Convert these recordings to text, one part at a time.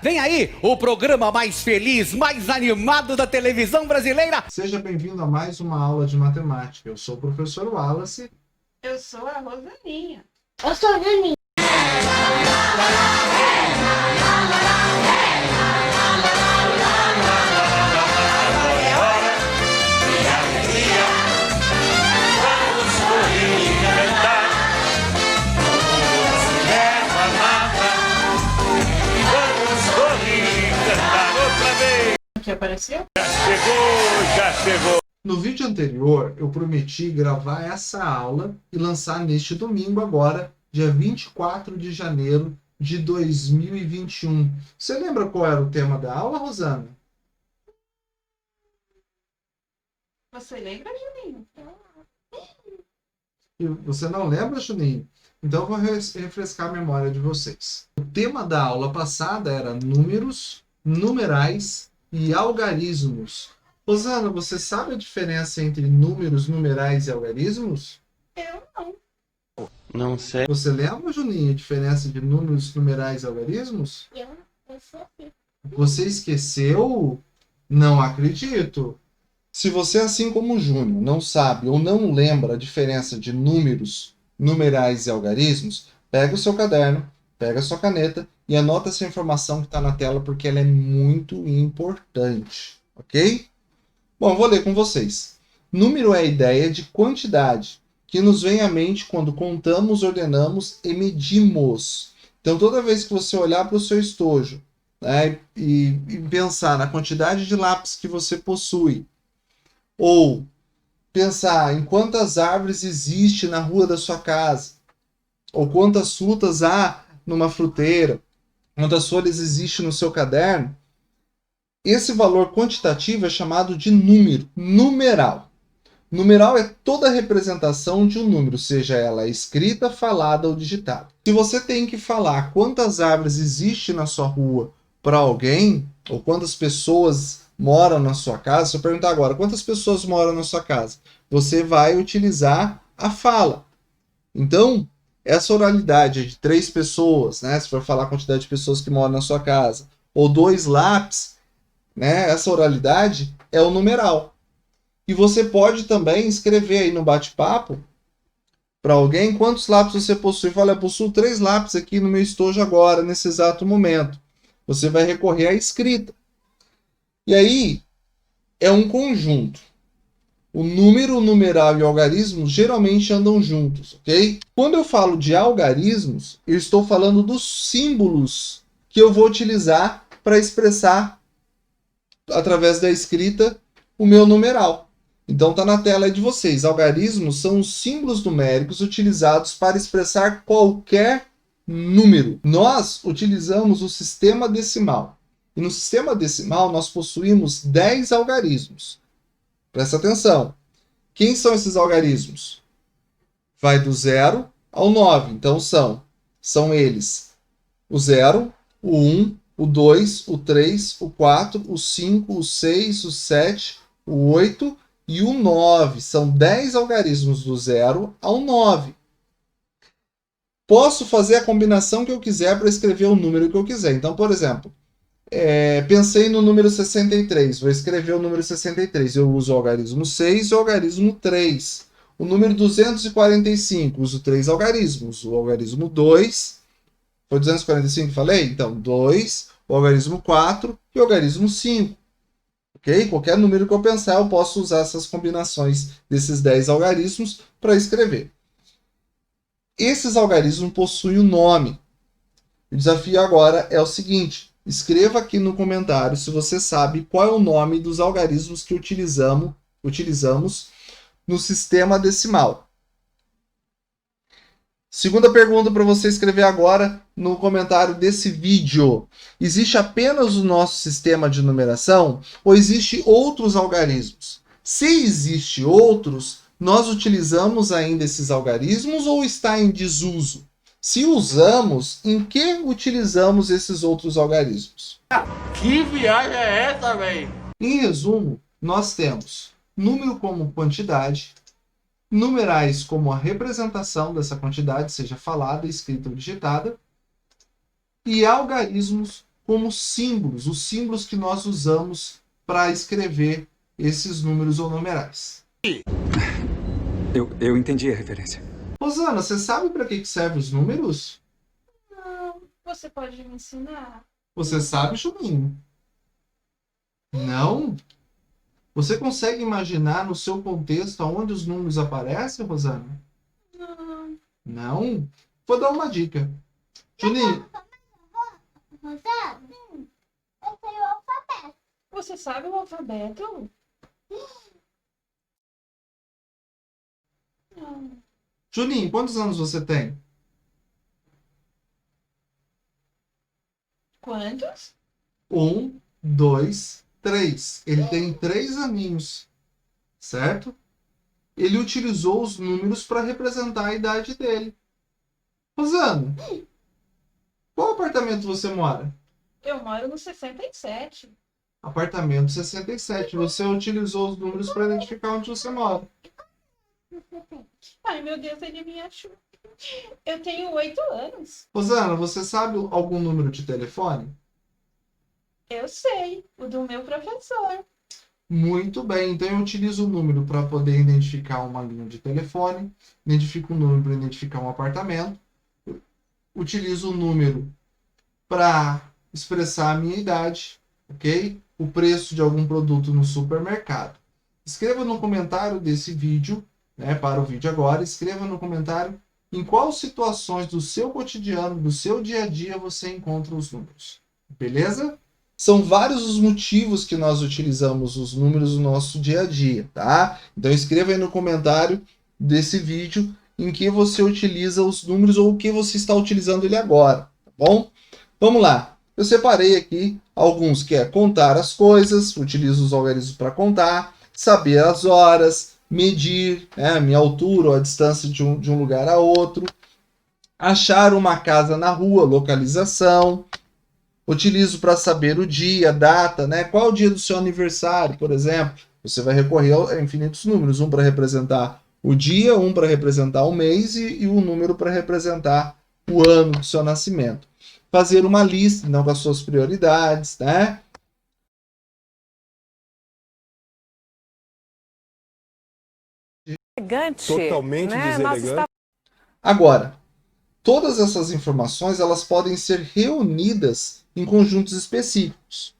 Vem aí o programa mais feliz, mais animado da televisão brasileira. Seja bem-vindo a mais uma aula de matemática. Eu sou o professor Wallace. Eu sou a Rosaninha. Eu sou a Dani. Que apareceu? Já chegou. No vídeo anterior, eu prometi gravar essa aula e lançar neste domingo agora, dia 24 de janeiro de 2021. Você lembra qual era o tema da aula, Rosana? Você lembra, Juninho? E você não lembra, Juninho? Então eu vou refrescar a memória de vocês. O tema da aula passada era números, numerais e algarismos. Rosana, você sabe a diferença entre números, numerais e algarismos? Eu não. Não sei. Você lembra, Juninho, a diferença de números, numerais e algarismos? Eu sou assim. Você esqueceu? Não acredito. Se você, assim como o Júnior, não sabe ou não lembra a diferença de números, numerais e algarismos, pega o seu caderno, pega a sua caneta e anota essa informação que está na tela porque ela é muito importante, ok? Bom, eu vou ler com vocês. Número é a ideia de quantidade que nos vem à mente quando contamos, ordenamos e medimos. Então, toda vez que você olhar para o seu estojo, né, e pensar na quantidade de lápis que você possui, ou pensar em quantas árvores existe na rua da sua casa, ou quantas frutas há numa fruteira, quantas folhas existe no seu caderno, esse valor quantitativo é chamado de número, numeral. Numeral é toda a representação de um número, seja ela escrita, falada ou digitada. Se você tem que falar quantas árvores existem na sua rua para alguém, ou quantas pessoas moram na sua casa, se eu perguntar agora, quantas pessoas moram na sua casa? Você vai utilizar a fala. Então, essa oralidade é de 3 pessoas, né? Se for falar a quantidade de pessoas que moram na sua casa, ou 2 lápis, né? Essa oralidade é o numeral. E você pode também escrever aí no bate-papo para alguém quantos lápis você possui. Fala, eu possuo 3 lápis aqui no meu estojo agora, nesse exato momento. Você vai recorrer à escrita. E aí, é um conjunto. O número, o numeral e o algarismo geralmente andam juntos, ok? Quando eu falo de algarismos, eu estou falando dos símbolos que eu vou utilizar para expressar, através da escrita, o meu numeral. Então está na tela aí de vocês. Algarismos são os símbolos numéricos utilizados para expressar qualquer número. Nós utilizamos o sistema decimal. E no sistema decimal nós possuímos 10 algarismos. Presta atenção. Quem são esses algarismos? Vai do 0 ao 9. Então são eles o 0, o 1, o 2, o 3, o 4, o 5, o 6, o 7, o 8 e o 9. São 10 algarismos do 0 ao 9. Posso fazer a combinação que eu quiser para escrever o número que eu quiser. Então, por exemplo, pensei no número 63, vou escrever o número 63. Eu uso o algarismo 6 e o algarismo 3. O número 245, uso 3 algarismos. O algarismo 2, foi 245 que falei? Então, 2, o algarismo 4 e o algarismo 5. Ok? Qualquer número que eu pensar, eu posso usar essas combinações desses 10 algarismos para escrever. Esses algarismos possuem um nome. O desafio agora é o seguinte: escreva aqui no comentário se você sabe qual é o nome dos algarismos que utilizamos no sistema decimal. Segunda pergunta para você escrever agora no comentário desse vídeo. Existe apenas o nosso sistema de numeração ou existe outros algarismos? Se existe outros, nós utilizamos ainda esses algarismos ou está em desuso? Se usamos, em que utilizamos esses outros algarismos? Que viagem é essa, velho? Em resumo, nós temos número como quantidade, numerais como a representação dessa quantidade, seja falada, escrita ou digitada, e algarismos como símbolos, os símbolos que nós usamos para escrever esses números ou numerais. Eu entendi a referência. Rosana, você sabe para que servem os números? Não, você pode me ensinar? Você sabe, Juninho? Não? Você consegue imaginar no seu contexto aonde os números aparecem, Rosana? Não. Não? Vou dar uma dica. Juninho, Rosana, eu sei o alfabeto. Você sabe o alfabeto? Não. Juninho, quantos anos você tem? Quantos? 1, 2, 3. Ele tem 3 aninhos, certo? Ele utilizou os números para representar a idade dele. Rosana, qual apartamento você mora? Eu moro no 67. Apartamento 67. Você utilizou os números para identificar onde você mora. Ai, meu Deus, ele me achou. Eu tenho 8 anos. Rosana, você sabe algum número de telefone? Eu sei, o do meu professor. Muito bem, então eu utilizo o número para poder identificar uma linha de telefone, identifico o número para identificar um apartamento, utilizo o número para expressar a minha idade, ok? O preço de algum produto no supermercado. Escreva no comentário desse vídeo, né, para o vídeo agora, escreva no comentário em quais situações do seu cotidiano, do seu dia a dia, você encontra os números. Beleza? São vários os motivos que nós utilizamos os números no nosso dia a dia, tá? Então escreva aí no comentário desse vídeo em que você utiliza os números ou o que você está utilizando ele agora, tá bom? Vamos lá. Eu separei aqui alguns que é contar as coisas, utilizo os algarismos para contar, saber as horas, medir, né, a minha altura ou a distância de um lugar a outro, achar uma casa na rua, localização. Utilizo para saber o dia, a data, né? Qual é o dia do seu aniversário, por exemplo. Você vai recorrer a infinitos números. Um para representar o dia, um para representar o mês e um número para representar o ano do seu nascimento. Fazer uma lista, não com as suas prioridades, né? Elegante, Totalmente né? deselegante. Agora, todas essas informações elas podem ser reunidas em conjuntos específicos.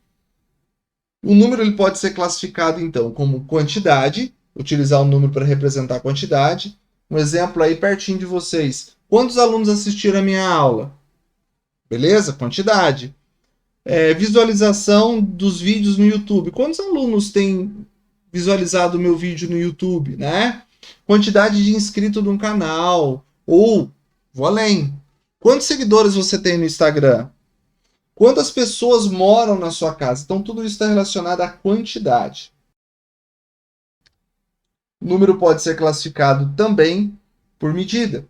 O número ele pode ser classificado, então, como quantidade, utilizar o número para representar a quantidade. Um exemplo aí pertinho de vocês. Quantos alunos assistiram a minha aula? Beleza? Quantidade. Visualização dos vídeos no YouTube. Quantos alunos têm visualizado o meu vídeo no YouTube, né? Quantidade de inscritos no canal. Ou, vou além. Quantos seguidores você tem no Instagram? Quantas pessoas moram na sua casa? Então, tudo isso está relacionado à quantidade. O número pode ser classificado também por medida.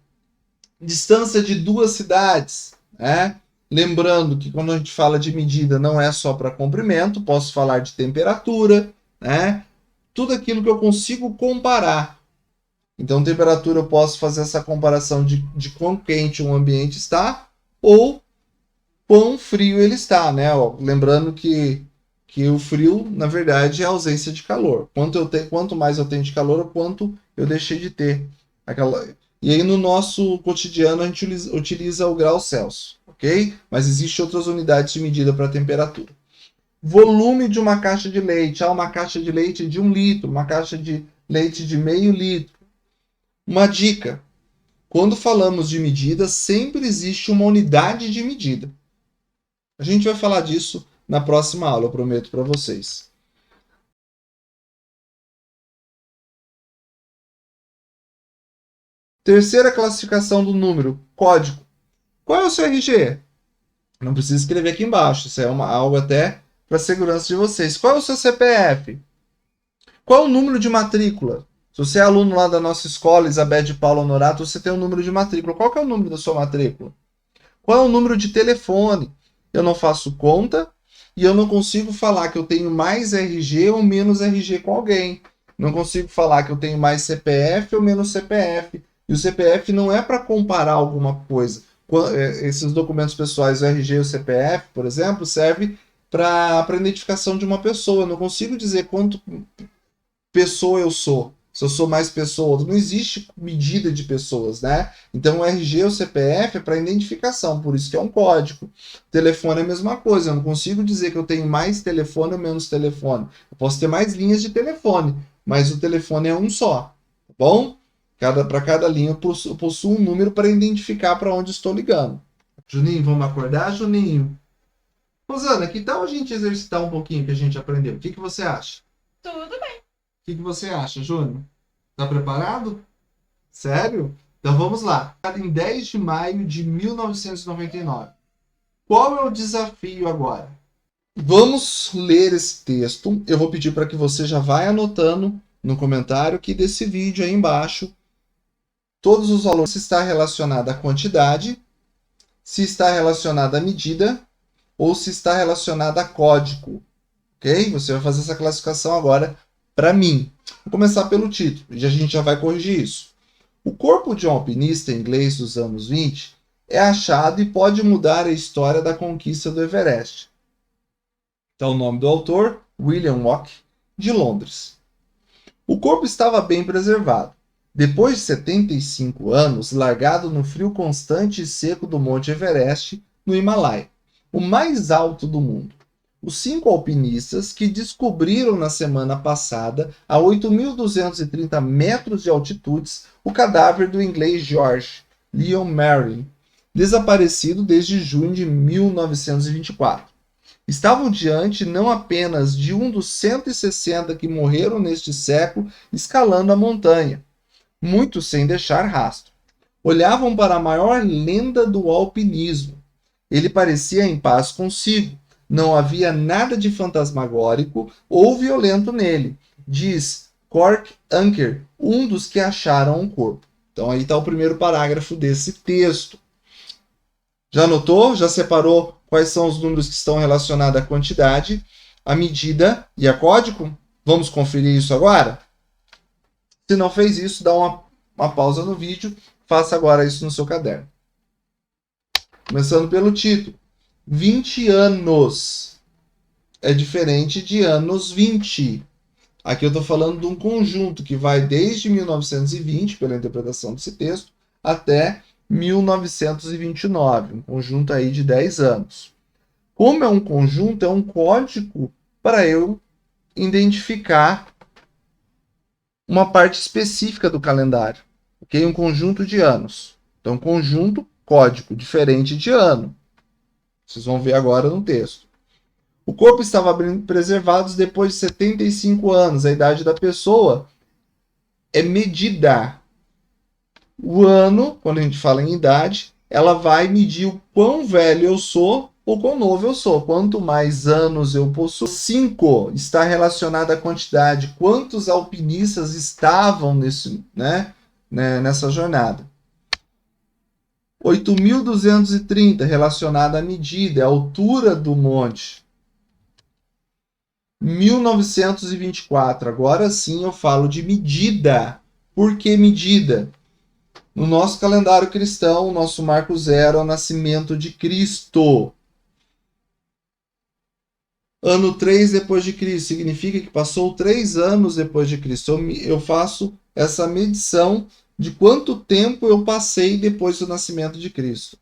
Distância de 2 cidades, né? Lembrando que quando a gente fala de medida não é só para comprimento, posso falar de temperatura, né? Tudo aquilo que eu consigo comparar. Então, temperatura eu posso fazer essa comparação de quão quente um ambiente está ou quão frio ele está, né? Lembrando que o frio, na verdade, é a ausência de calor. Quanto mais eu tenho de calor, quanto eu deixei de ter. E aí, no nosso cotidiano, a gente utiliza o grau Celsius, ok? Mas existem outras unidades de medida para temperatura. Volume de uma caixa de leite. Uma caixa de leite de 1 litro, uma caixa de leite de meio litro. Uma dica. Quando falamos de medida, sempre existe uma unidade de medida. A gente vai falar disso na próxima aula, eu prometo para vocês. Terceira classificação do número, código. Qual é o seu RG? Não precisa escrever aqui embaixo, isso é algo até para a segurança de vocês. Qual é o seu CPF? Qual é o número de matrícula? Se você é aluno lá da nossa escola, Isabel de Paula Honorato, você tem um número de matrícula. Qual que é o número da sua matrícula? Qual é o número de telefone? Eu não faço conta e eu não consigo falar que eu tenho mais RG ou menos RG com alguém. Não consigo falar que eu tenho mais CPF ou menos CPF. E o CPF não é para comparar alguma coisa. esses documentos pessoais, o RG e o CPF, por exemplo, serve para identificação de uma pessoa. Eu não consigo dizer quanto pessoa eu sou. Se eu sou mais pessoa ou outra. Não existe medida de pessoas, né? Então o RG ou o CPF é para identificação, por isso que é um código. Telefone é a mesma coisa. Eu não consigo dizer que eu tenho mais telefone ou menos telefone. Eu posso ter mais linhas de telefone, mas o telefone é um só. Tá bom? Para cada linha eu possuo um número para identificar para onde estou ligando. Juninho, vamos acordar, Juninho? Rosana, que tal a gente exercitar um pouquinho o que a gente aprendeu? O que você acha? Tudo bem. O que você acha, Júnior? Tá preparado? Sério? Então vamos lá. Em 10 de maio de 1999. Qual é o desafio agora? Vamos ler esse texto. Eu vou pedir para que você já vá anotando no comentário aqui desse vídeo aí embaixo todos os valores, se está relacionado à quantidade, se está relacionado à medida ou se está relacionado a código. Ok? Você vai fazer essa classificação agora para mim. Vou começar pelo título, e a gente já vai corrigir isso. O corpo de um alpinista inglês dos anos 20 é achado e pode mudar a história da conquista do Everest. Então, o nome do autor, William Walk, de Londres. O corpo estava bem preservado. Depois de 75 anos, largado no frio constante e seco do Monte Everest, no Himalaia, o mais alto do mundo. Os 5 alpinistas que descobriram na semana passada, a 8.230 metros de altitude, o cadáver do inglês George Leon Merrill, desaparecido desde junho de 1924. Estavam diante não apenas de um dos 160 que morreram neste século escalando a montanha, muitos sem deixar rastro. Olhavam para a maior lenda do alpinismo. Ele parecia em paz consigo. Não havia nada de fantasmagórico ou violento nele, diz Cork Anker, um dos que acharam o corpo. Então aí está o primeiro parágrafo desse texto. Já anotou? Já separou quais são os números que estão relacionados à quantidade, à medida e a código? Vamos conferir isso agora? Se não fez isso, dá uma pausa no vídeo, faça agora isso no seu caderno. Começando pelo título. 20 anos é diferente de anos 20. Aqui eu estou falando de um conjunto que vai desde 1920, pela interpretação desse texto, até 1929. Um conjunto aí de 10 anos. Como é um conjunto, é um código para eu identificar uma parte específica do calendário. Okay? Um conjunto de anos. Então, conjunto, código, diferente de ano. Vocês vão ver agora no texto. O corpo estava preservado depois de 75 anos. A idade da pessoa é medida. O ano, quando a gente fala em idade, ela vai medir o quão velho eu sou ou quão novo eu sou. Quanto mais anos eu possuo. 5 está relacionado à quantidade. Quantos alpinistas estavam nessa jornada? 8.230 relacionado à medida, à altura do monte. 1924, agora sim eu falo de medida. Por que medida? No nosso calendário cristão, o nosso marco zero é o nascimento de Cristo. Ano 3 depois de Cristo significa que passou 3 anos depois de Cristo. Eu faço essa medição de quanto tempo eu passei depois do nascimento de Cristo.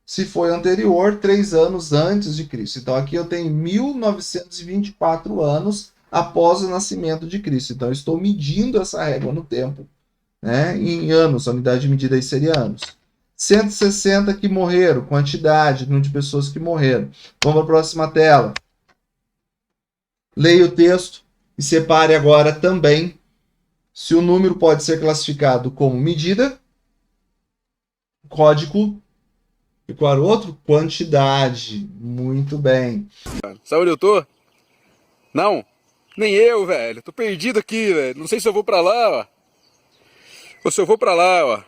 Se foi anterior, 3 anos antes de Cristo. Então aqui eu tenho 1924 anos após o nascimento de Cristo. Então eu estou medindo essa régua no tempo, né? Em anos, a unidade de medida aí seria anos. 160 que morreram, quantidade, número de pessoas que morreram. Vamos para a próxima tela. Leia o texto e separe agora também se o número pode ser classificado como medida, código e qual era o outro? Quantidade. Muito bem. Sabe onde eu tô? Não, nem eu, velho. Tô perdido aqui, velho. Não sei se eu vou pra lá, ó. Ou se eu vou pra lá, ó.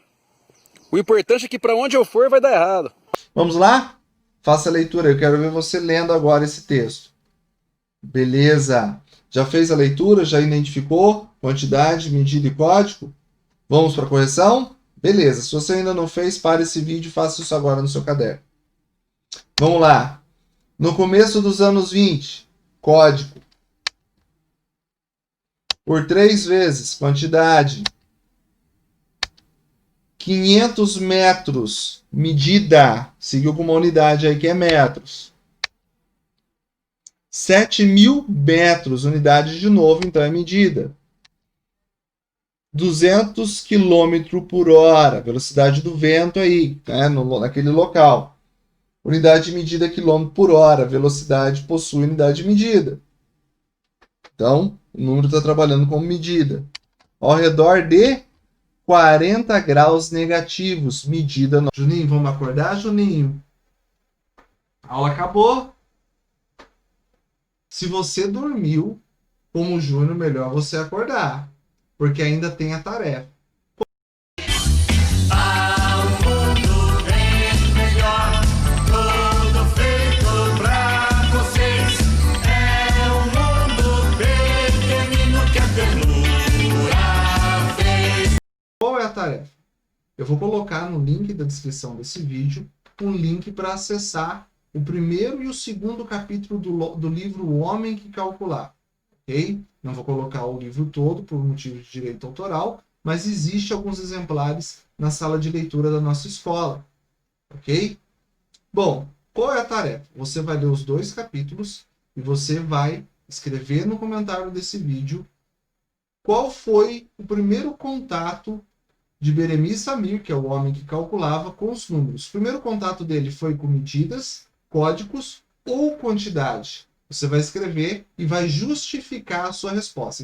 O importante é que pra onde eu for vai dar errado. Vamos lá? Faça a leitura. Eu quero ver você lendo agora esse texto. Beleza. Já fez a leitura? Já identificou quantidade, medida e código? Vamos para a correção? Beleza, se você ainda não fez, pare esse vídeo e faça isso agora no seu caderno. Vamos lá. No começo dos anos 20, código. Por 3 vezes, quantidade. 500 metros, medida. Seguiu com uma unidade aí que é metros. 7.000 metros, unidade de novo, então é medida. 200 km por hora, velocidade do vento aí, né, naquele local. Unidade de medida quilômetro por hora, velocidade possui unidade de medida. Então, o número está trabalhando como medida. Ao redor de 40 graus negativos, medida. Juninho, vamos acordar, Juninho? A aula acabou. Se você dormiu, como o Júnior, melhor você acordar, porque ainda tem a tarefa. Qual é a tarefa? Eu vou colocar no link da descrição desse vídeo um link para acessar o primeiro e o segundo capítulo do livro O Homem que Calculava. Ok? Não vou colocar o livro todo por motivo de direito autoral, mas existe alguns exemplares na sala de leitura da nossa escola. Ok? Bom, qual é a tarefa? Você vai ler os 2 capítulos e você vai escrever no comentário desse vídeo qual foi o primeiro contato de Beremiz Samir, que é o homem que calculava, com os números. O primeiro contato dele foi com medidas, códigos ou quantidade. Você vai escrever e vai justificar a sua resposta.